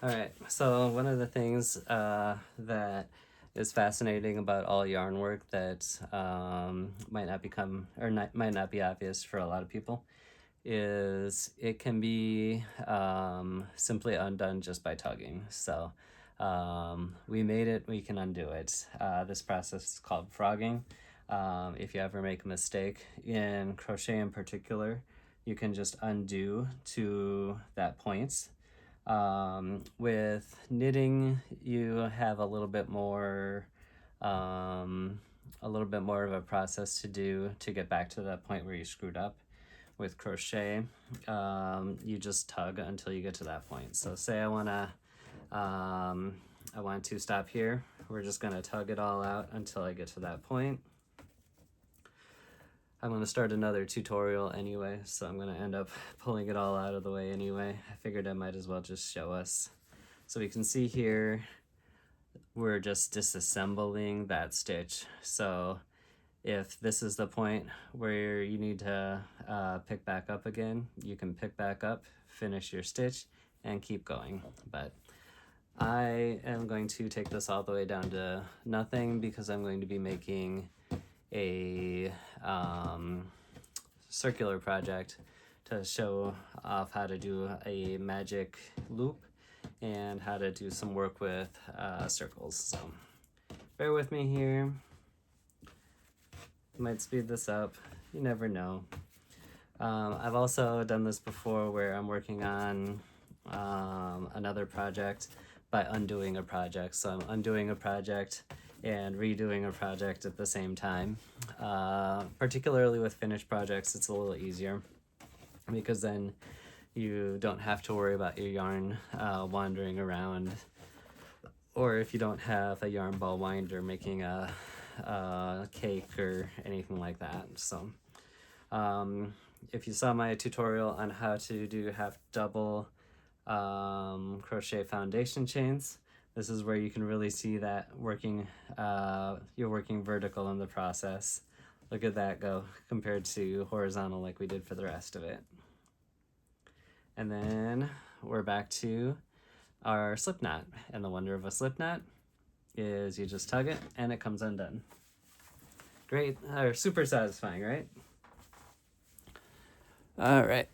All right, so one of the things that is fascinating about all yarn work that might not become or might not be obvious for a lot of people is it can be simply undone just by tugging. So we made it, we can undo it. This process is called frogging. If you ever make a mistake in crochet in particular, you can just undo to that point. With knitting, you have a little bit more of a process to do to get back to that point where you screwed up. With crochet, you just tug until you get to that point. So say I want to stop here. We're just going to tug it all out until I get to that point. I'm going to start another tutorial anyway, so I'm going to end up pulling it all out of the way anyway. I figured I might as well just show us. So we can see here, we're just disassembling that stitch. So if this is the point where you need to pick back up again, you can pick back up, finish your stitch, and keep going. But I am going to take this all the way down to nothing because I'm going to be making a circular project to show off how to do a magic loop and how to do some work with circles. So bear with me here. Might speed this up, you never know. I've also done this before where I'm working on another project by undoing a project. So I'm undoing a project and redoing a project at the same time. Particularly with finished projects, it's a little easier because then you don't have to worry about your yarn wandering around, or if you don't have a yarn ball winder making a cake or anything like that. So if you saw my tutorial on how to do half double crochet foundation chains, this is where you can really see that working, you're working vertical in the process. Look at that go compared to horizontal like we did for the rest of it. And then we're back to our slip knot. And the wonder of a slip knot is you just tug it and it comes undone. Great, or super satisfying, right? All right,